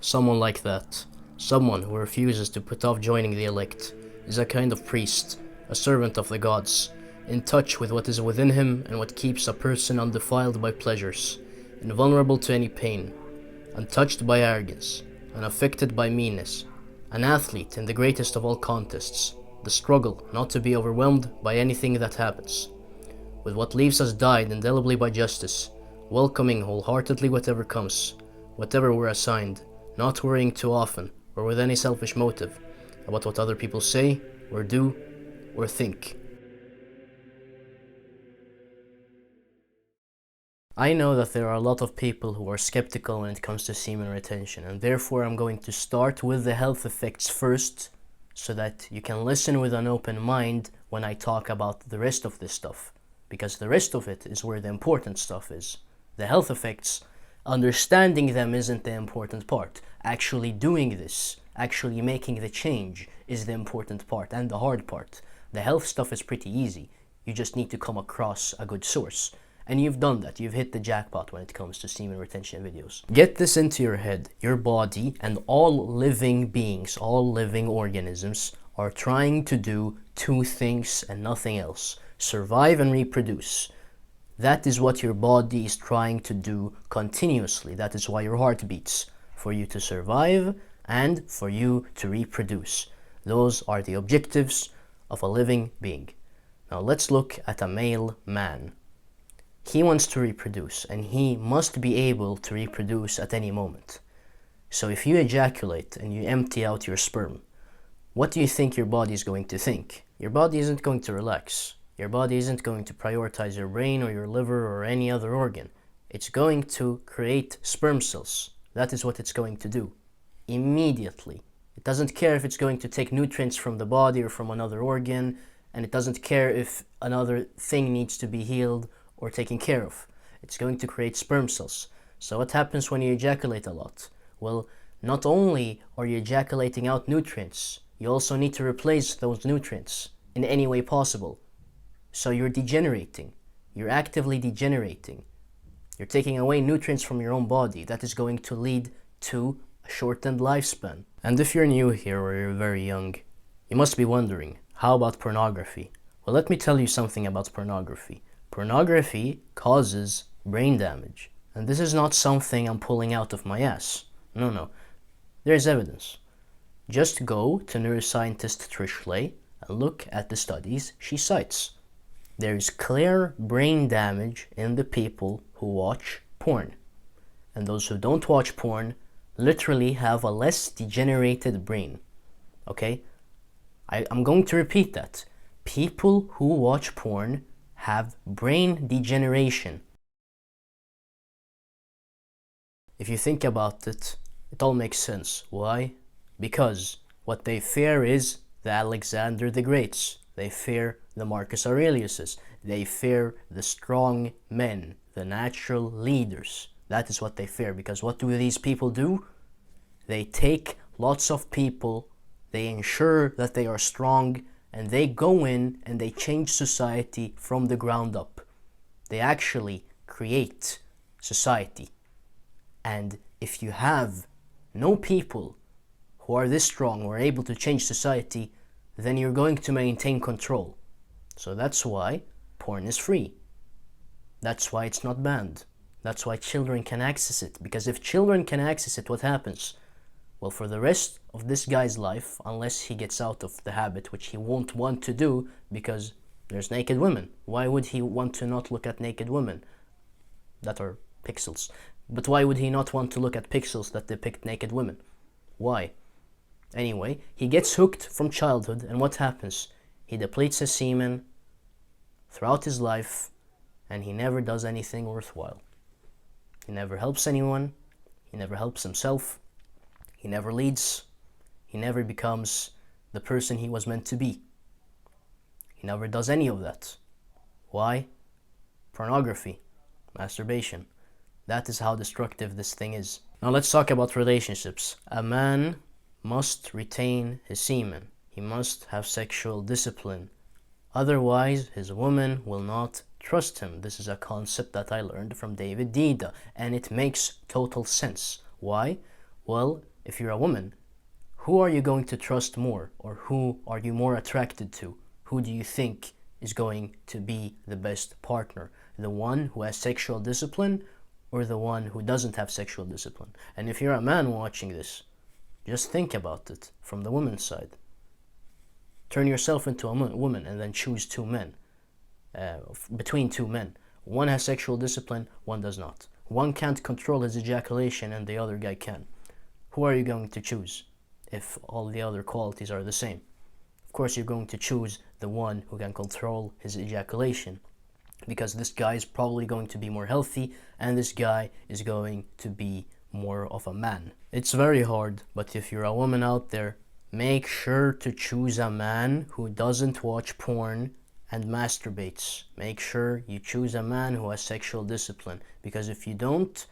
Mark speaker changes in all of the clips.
Speaker 1: Someone like that, someone who refuses to put off joining the elect, is a kind of priest, a servant of the gods, in touch with what is within him and what keeps a person undefiled by pleasures, invulnerable to any pain, untouched by arrogance, unaffected by meanness, an athlete in the greatest of all contests, the struggle not to be overwhelmed by anything that happens, with what leaves us dyed indelibly by justice, welcoming wholeheartedly whatever comes, whatever we're assigned, not worrying too often, or with any selfish motive, about what other people say, or do, or think. I know that there are a lot of people who are skeptical when it comes to semen retention, and therefore I'm going to start with the health effects first, so that you can listen with an open mind when I talk about the rest of this stuff, because the rest of it is where the important stuff is. The health effects, understanding them isn't the important part. Actually doing this, actually making the change is the important part and the hard part. The health stuff is pretty easy. You just need to come across a good source. And you've done that. You've hit the jackpot when it comes to semen retention videos. Get this into your head. Your body and all living beings, all living organisms, are trying to do two things and nothing else. Survive and reproduce. That is what your body is trying to do continuously. That is why your heart beats. For you to survive and for you to reproduce. Those are the objectives of a living being. Now let's look at a male man. He wants to reproduce, and he must be able to reproduce at any moment. So if you ejaculate and you empty out your sperm, what do you think your body is going to think? Your body isn't going to relax. Your body isn't going to prioritize your brain or your liver or any other organ. It's going to create sperm cells. That is what it's going to do. Immediately. It doesn't care if it's going to take nutrients from the body or from another organ, and it doesn't care if another thing needs to be healed or taken care of. It's going to create sperm cells. So what happens when you ejaculate a lot? Well, not only are you ejaculating out nutrients, you also need to replace those nutrients in any way possible. So you're degenerating. You're actively degenerating. You're taking away nutrients from your own body. That is going to lead to a shortened lifespan. And if you're new here or you're very young, you must be wondering, how about pornography? Well, let me tell you something about pornography. Pornography causes brain damage. And this is not something I'm pulling out of my ass. No. There's evidence. Just go to neuroscientist Trish Lay and look at the studies she cites. There is clear brain damage in the people who watch porn. And those who don't watch porn literally have a less degenerated brain. Okay? I'm going to repeat that. People who watch porn have brain degeneration. If you think about it, it all makes sense. Why? Because what they fear is the Alexander the Greats. They fear the Marcus Aureliuses. They fear the strong men, the natural leaders. That is what they fear, because what do these people do? They take lots of people, they ensure that they are strong, and they go in and they change society from the ground up. They actually create society. And if you have no people who are this strong or able to change society, then you're going to maintain control. So that's why porn is free. That's why it's not banned. That's why children can access it. Because if children can access it, what happens? Well, for the rest of this guy's life, unless he gets out of the habit, which he won't want to do because there's naked women. Why would he want to not look at naked women that are pixels? But why would he not want to look at pixels that depict naked women? Why? Anyway, he gets hooked from childhood, and what happens? He depletes his semen throughout his life, and he never does anything worthwhile. He never helps anyone. He never helps himself. He never leads. He never becomes the person he was meant to be. He never does any of that. Why? Pornography, masturbation. That is how destructive this thing is. Now let's talk about relationships. A man must retain his semen. He must have sexual discipline. Otherwise, his woman will not trust him. This is a concept that I learned from David Dida, and it makes total sense. Why? Well, if you're a woman, who are you going to trust more, or who are you more attracted to? Who do you think is going to be the best partner? The one who has sexual discipline, or the one who doesn't have sexual discipline? And if you're a man watching this, just think about it from the woman's side. Turn yourself into a woman and then choose two men. Between two men. One has sexual discipline, one does not. One can't control his ejaculation and the other guy can. Who are you going to choose if all the other qualities are the same? Of course you're going to choose the one who can control his ejaculation, because this guy is probably going to be more healthy and this guy is going to be more of a man. It's very hard, but if you're a woman out there, make sure to choose a man who doesn't watch porn and masturbates. Make sure you choose a man who has sexual discipline, because if you don't,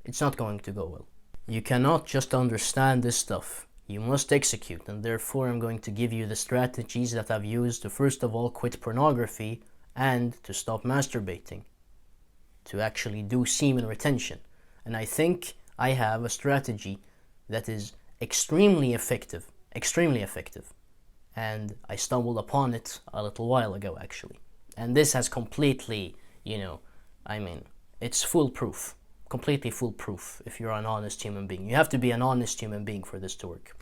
Speaker 1: it's not going to go well. You cannot just understand this stuff. You must execute, and therefore I'm going to give you the strategies that I've used to first of all quit pornography and to stop masturbating, to actually do semen retention. And I think I have a strategy that is extremely effective, and I stumbled upon it a little while ago actually. And this has completely, it's foolproof, completely foolproof if you're an honest human being. You have to be an honest human being for this to work.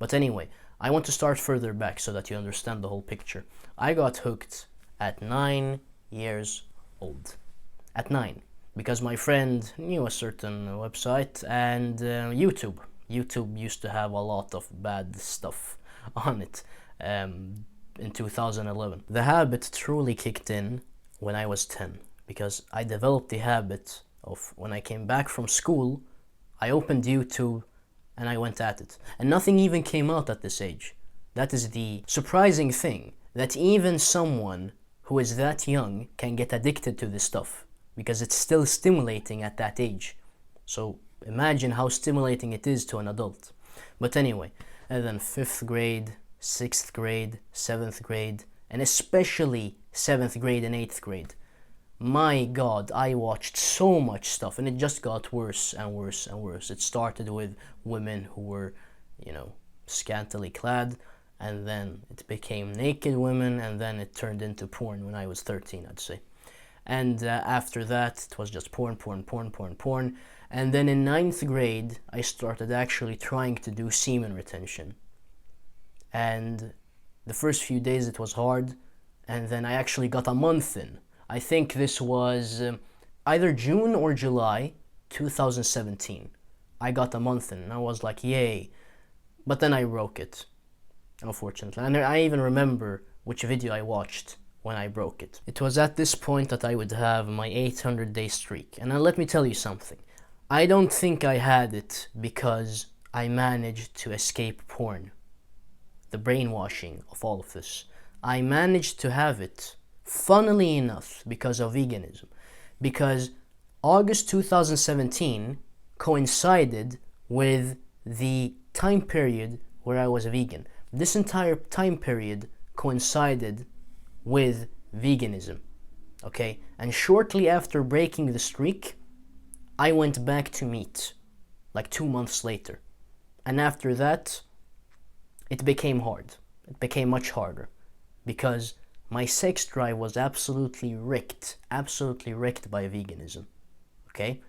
Speaker 1: But anyway, I want to start further back so that you understand the whole picture. I got hooked at 9 years old. At 9. Because my friend knew a certain website and YouTube. YouTube used to have a lot of bad stuff on it in 2011. The habit truly kicked in when I was 10, because I developed the habit of when I came back from school, I opened YouTube and I went at it. And nothing even came out at this age. That is the surprising thing, that even someone who is that young can get addicted to this stuff, because it's still stimulating at that age. So imagine how stimulating it is to an adult. But anyway, and then 5th grade, 6th grade, 7th grade, and especially 7th grade and 8th grade. My God, I watched so much stuff, and it just got worse and worse and worse. It started with women who were, scantily clad, and then it became naked women, and then it turned into porn when I was 13, I'd say. And after that, it was just porn. And then in 9th grade, I started actually trying to do semen retention. And the first few days it was hard, and then I actually got a month in. I think this was either June or July 2017. I got a month in, and I was like, yay. But then I broke it, unfortunately. And I even remember which video I watched when I broke it. It was at this point that I would have my 800-day streak. And let me tell you something. I don't think I had it because I managed to escape porn, the brainwashing of all of this. I managed to have it, funnily enough, because of veganism. Because August 2017 coincided with the time period where I was vegan. This entire time period coincided with veganism, okay? And shortly after breaking the streak, I went back to meat, like 2 months later. And after that, it became hard. It became much harder, because my sex drive was absolutely wrecked by veganism, okay?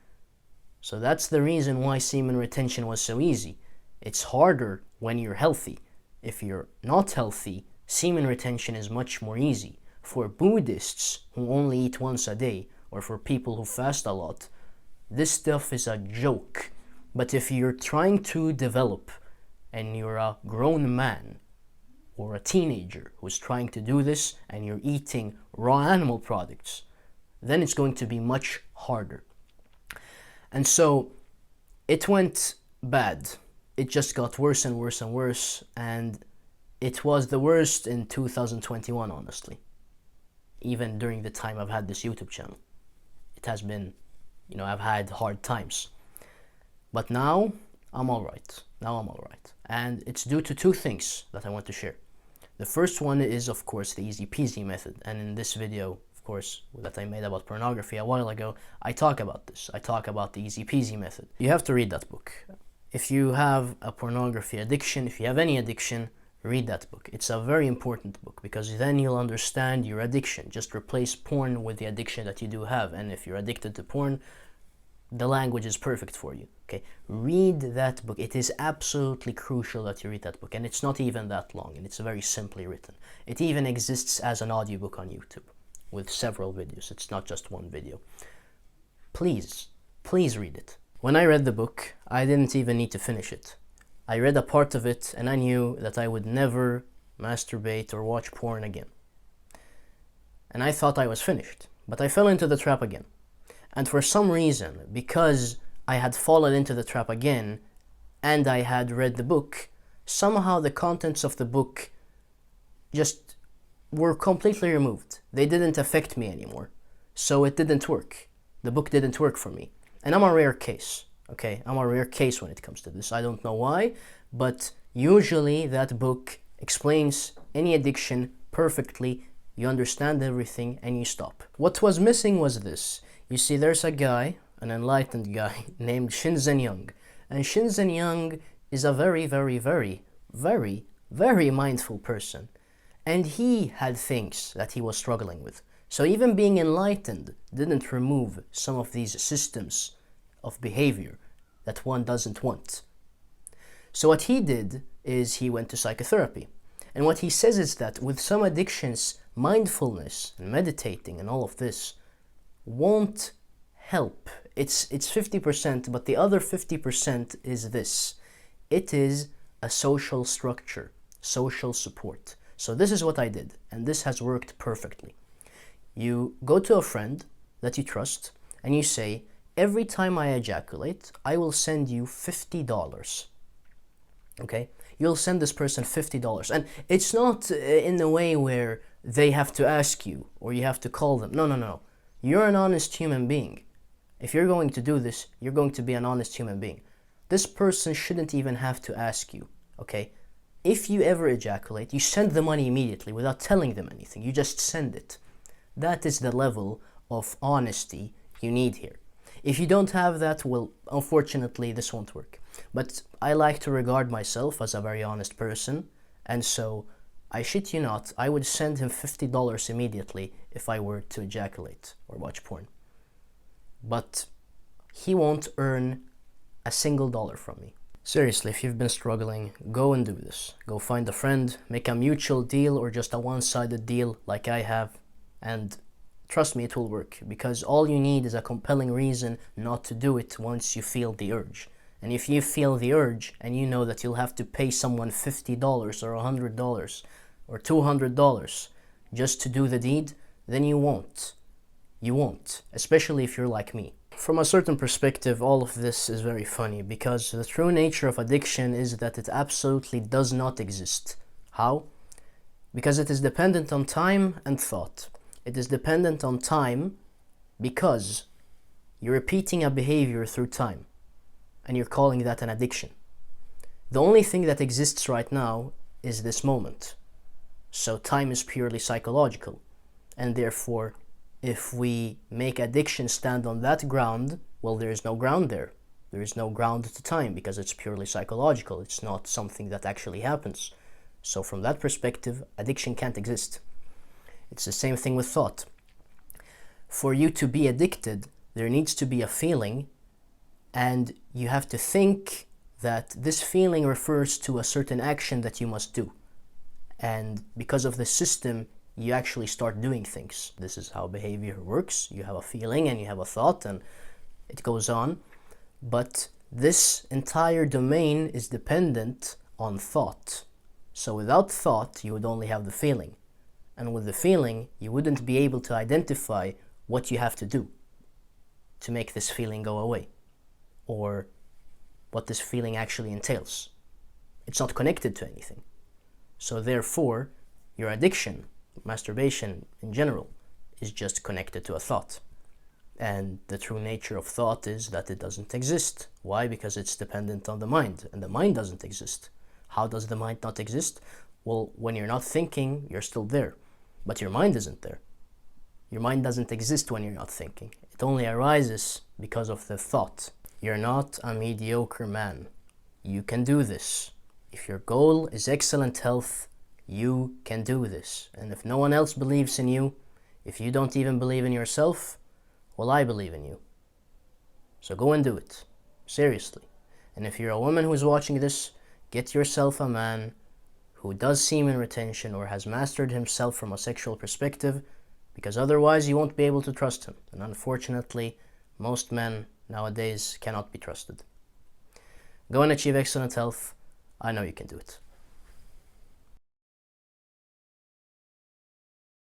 Speaker 1: So that's the reason why semen retention was so easy. It's harder when you're healthy. If you're not healthy, semen retention is much more easy. For Buddhists who only eat once a day, or for people who fast a lot, this stuff is a joke. But if you're trying to develop, and you're a grown man, or a teenager who's trying to do this, and you're eating raw animal products, then it's going to be much harder. And so it went bad. It just got worse and worse and worse, and it was the worst in 2021, honestly. Even during the time I've had this YouTube channel. It has been, I've had hard times. But now, I'm alright. And it's due to 2 things that I want to share. The first one is, of course, the easy peasy method. And in this video, of course, that I made about pornography a while ago, I talk about this. I talk about the easy peasy method. You have to read that book. if you have a pornography addiction, if you have any addiction, read that book. It's a very important book because then you'll understand your addiction. Just replace porn with the addiction that you do have, and if you're addicted to porn, the language is perfect for you. Okay, read that book. It is absolutely crucial that you read that book, and it's not even that long, and it's very simply written. It even exists as an audiobook on YouTube with several videos. It's not just one video. Please read it. When I read the book, I didn't even need to finish it. I read a part of it and I knew that I would never masturbate or watch porn again. And I thought I was finished, but I fell into the trap again. And for some reason, because I had fallen into the trap again and I had read the book, somehow the contents of the book just were completely removed. They didn't affect me anymore. So it didn't work. The book didn't work for me. And I'm a rare case, okay? I'm a rare case when it comes to this. I don't know why, but usually that book explains any addiction perfectly. You understand everything and you stop. What was missing was this. You see, there's a guy, an enlightened guy named Shinzen Young. And Shinzen Young is a very, very, very, very, very mindful person. And he had things that he was struggling with. So even being enlightened didn't remove some of these systems of behavior that one doesn't want. So what he did is he went to psychotherapy. And what he says is that with some addictions, mindfulness and meditating and all of this won't help. It's 50%, but the other 50% is this. It is a social structure, social support. So this is what I did, and this has worked perfectly. You go to a friend that you trust and you say, every time I ejaculate, I will send you $50. Okay? You'll send this person $50. And it's not in the way where they have to ask you or you have to call them. No. You're an honest human being. If you're going to do this, you're going to be an honest human being. This person shouldn't even have to ask you. Okay? If you ever ejaculate, you send the money immediately without telling them anything. You just send it. That is the level of honesty you need here. If you don't have that, well, unfortunately, this won't work. But I like to regard myself as a very honest person, and so, I shit you not, I would send him $50 immediately if I were to ejaculate or watch porn. But he won't earn a single dollar from me. Seriously, if you've been struggling, go and do this. Go find a friend, make a mutual deal or just a one-sided deal like I have, and trust me, it will work, because all you need is a compelling reason not to do it once you feel the urge. And if you feel the urge and you know that you'll have to pay someone $50 or $100 or $200 just to do the deed, then you won't. You won't, especially if you're like me. From a certain perspective, all of this is very funny because the true nature of addiction is that it absolutely does not exist. How? Because it is dependent on time and thought. It is dependent on time because you're repeating a behavior through time and you're calling that an addiction. The only thing that exists right now is this moment. So time is purely psychological, and therefore if we make addiction stand on that ground, well, there is no ground there. There is no ground to time because it's purely psychological. It's not something that actually happens. So from that perspective, addiction can't exist. It's the same thing with thought. For you to be addicted, there needs to be a feeling, and you have to think that this feeling refers to a certain action that you must do. And because of the system, you actually start doing things. This is how behavior works. You have a feeling and you have a thought and it goes on. But this entire domain is dependent on thought. So without thought, you would only have the feeling. And with the feeling, you wouldn't be able to identify what you have to do to make this feeling go away, or what this feeling actually entails. It's not connected to anything. So therefore, your addiction, masturbation in general, is just connected to a thought. And the true nature of thought is that it doesn't exist. Why? Because it's dependent on the mind, and the mind doesn't exist. How does the mind not exist? Well, when you're not thinking, you're still there, but your mind isn't there. Your mind doesn't exist when you're not thinking. It only arises because of the thought. You're not a mediocre man. You can do this. If your goal is excellent health, you can do this. And if no one else believes in you, if you don't even believe in yourself, well, I believe in you. So go and do it. Seriously. And if you're a woman who's watching this, get yourself a man who does semen retention or has mastered himself from a sexual perspective, because otherwise you won't be able to trust him. And unfortunately, most men nowadays cannot be trusted. Go and achieve excellent health. I know you can do it.